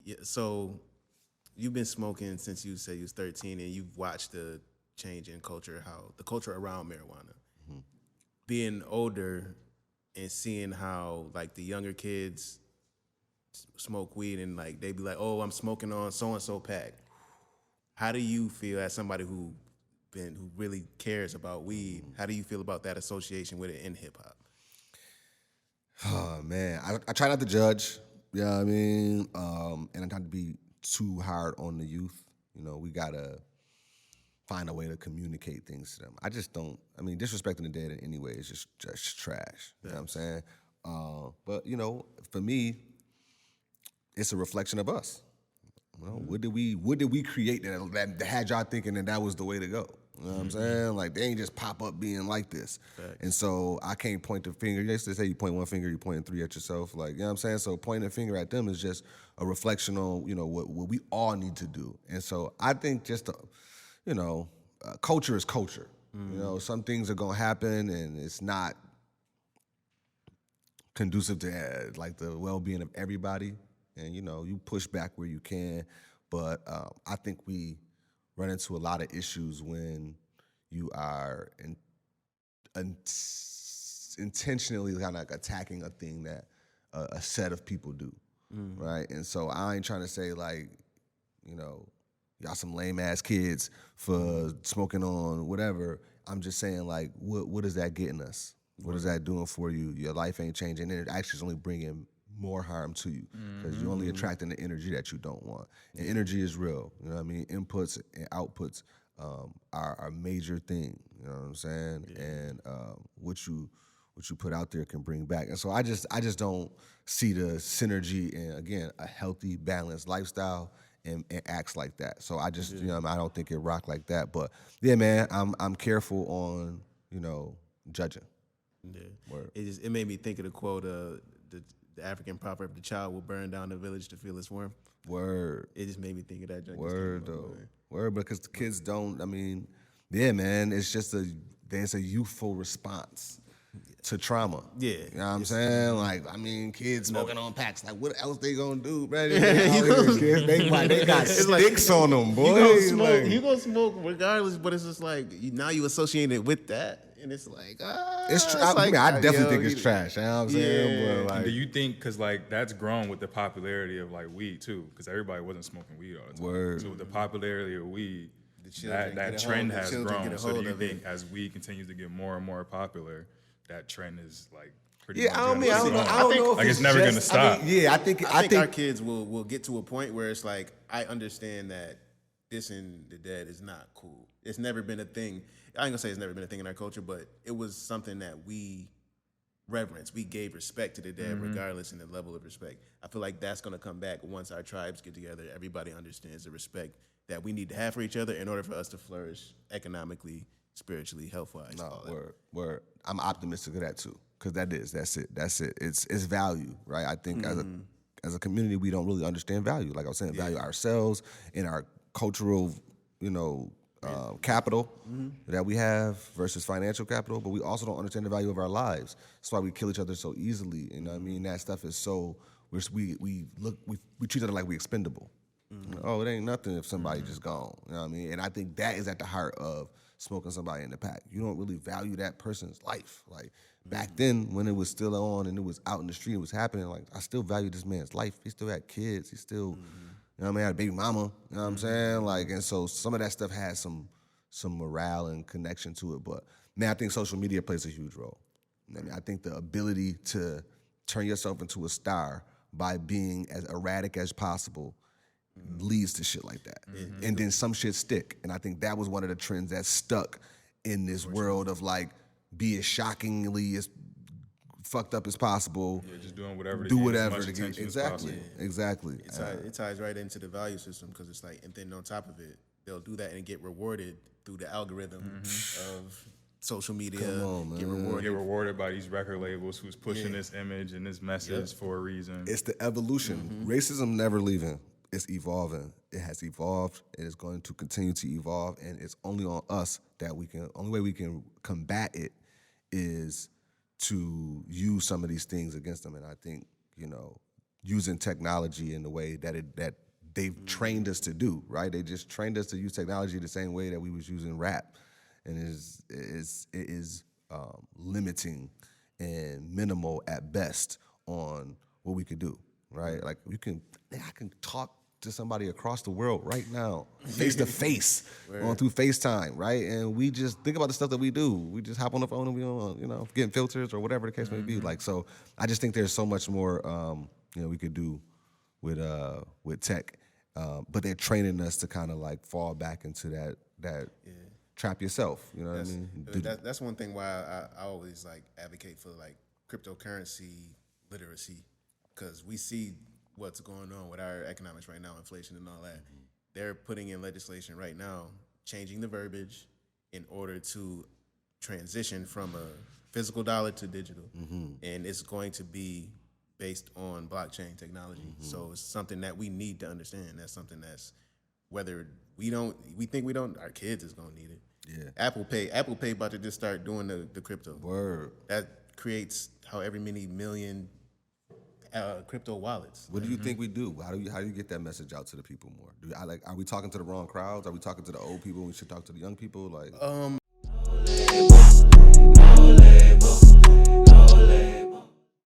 Yeah, so you've been smoking since you said you was 13, and you've watched the change in culture, how the culture around marijuana. Being older and seeing how like the younger kids smoke weed and like they be like, "Oh, I'm smoking on so and so pack." How do you feel as somebody who really cares about weed? How do you feel about that association with it in hip hop? Oh man, I try not to judge. You know what I mean? And I try not to be too hard on the youth. You know, we gotta find a way to communicate things to them. I just don't. I mean, disrespecting the dead in any way is just trash. You know what I'm saying? But you know, for me, it's a reflection of us. You know, what did we create that had y'all thinking that was the way to go? You know what I'm saying? Like they ain't just pop up being like this. Facts. And so I can't point the finger. They used to say you point one finger, you point three at yourself. Like, you know what I'm saying? So pointing a finger at them is just a reflection on, you know, what we all need to do. And so I think just, you know, culture is culture. You know, some things are gonna happen and it's not conducive to like the well-being of everybody. And you know, you push back where you can, but I think we run into a lot of issues when you are intentionally kind of like attacking a thing that a set of people do, right? And so I ain't trying to say like, you know, y'all some lame ass kids for smoking on whatever. I'm just saying like, what is that getting us? What is that doing for you? Your life ain't changing, and it actually is only bringing more harm to you because you're only attracting the energy that you don't want. And energy is real. You know what I mean? Inputs and outputs are a major thing. You know what I'm saying? Yeah. And what you put out there can bring back. And so I just don't see the synergy in, again, a healthy, balanced lifestyle and acts like that. So I just, you know, I don't think it rock like that. But yeah, man, I'm careful on, you know, judging. Yeah. Word. It made me think of the quote, the African proverb, "The child will burn down the village to feel its warmth." Word. It just made me think of that. Word though. Word, because the kids don't. I mean, yeah, man. It's just there's a youthful response to trauma. Yeah. You know what I'm saying? Like, I mean, kids smoking on packs. Like, what else they gonna do, bro? They got sticks on them, boy. You gonna smoke regardless, but it's just like now you associate it with that. And it's like, it's trash. I mean, I definitely think it's trash. You know what I'm saying? Yeah. But like, do you think, because like that's grown with the popularity of like weed too, because everybody wasn't smoking weed all the time. Word. So with the popularity of weed, children that get a trend hold- has the children grown. get a So do hold you of think it. as weed continues to get more and more popular, that trend is like pretty yeah, much I don't gonna know. keep I don't know if like it's never just, gonna stop. I mean, yeah, I think our kids will get to a point where it's like, I understand that dissing the dead is not cool. It's never been a thing. I ain't gonna say it's never been a thing in our culture, but it was something that we reverence. We gave respect to the dead, regardless in the level of respect. I feel like that's gonna come back once our tribes get together. Everybody understands the respect that we need to have for each other in order for us to flourish economically, spiritually, health-wise. No, word. I'm optimistic of that too, because that's it. It's value, right? I think as a community, we don't really understand value. Like I was saying, value ourselves in our cultural, you know, capital that we have versus financial capital, but we also don't understand the value of our lives. That's why we kill each other so easily. You know what I mean? That stuff is so we treat it like we expendable. Oh, it ain't nothing if somebody just gone. You know what I mean? And I think that is at the heart of smoking somebody in the pack. You don't really value that person's life. Like back then when it was still on and it was out in the street, it was happening, like I still value this man's life. He still had kids. He still, you know what I mean, had a baby mama. You know what I'm saying? Like, and so some of that stuff has some morale and connection to it. But man, I think social media plays a huge role. I mean, I think the ability to turn yourself into a star by being as erratic as possible leads to shit like that. And then some shit stick. And I think that was one of the trends that stuck in this world of like, be as shockingly as fucked up as possible. Yeah, just doing whatever to do get as whatever much to get attention as exactly. possible. Exactly. It ties right into the value system, because it's like, and then on top of it, they'll do that and get rewarded through the algorithm of social media. Get rewarded by these record labels who's pushing this image and this message for a reason. It's the evolution. Racism never leaving. It's evolving. It has evolved. It is going to continue to evolve, and it's only on us that only way we can combat it is to use some of these things against them. And I think, you know, using technology in the way that they've trained us to do, right? They just trained us to use technology the same way that we was using rap, and it is limiting and minimal at best on what we could do, right? Like I can talk to somebody across the world right now, face to face, going through FaceTime, right? And we just think about the stuff that we do. We just hop on the phone and we on, getting filters or whatever the case may be. Like, so I just think there's so much more, we could do with tech, but they're training us to kind of like fall back into that trap yourself. You know what I mean? That's one thing why I always like advocate for like cryptocurrency literacy, because we see what's going on with our economics right now, inflation and all that. They're putting in legislation right now, changing the verbiage in order to transition from a physical dollar to digital. And it's going to be based on blockchain technology. So it's something that we need to understand. That's something that's, whether we think we don't, our kids is gonna need it. Yeah. Apple Pay about to just start doing the crypto. Word. That creates however many million crypto wallets. What do you think we do? How do you get that message out to the people more? Are we talking to the wrong crowds? Are we talking to the old people? We should talk to the young people. Like,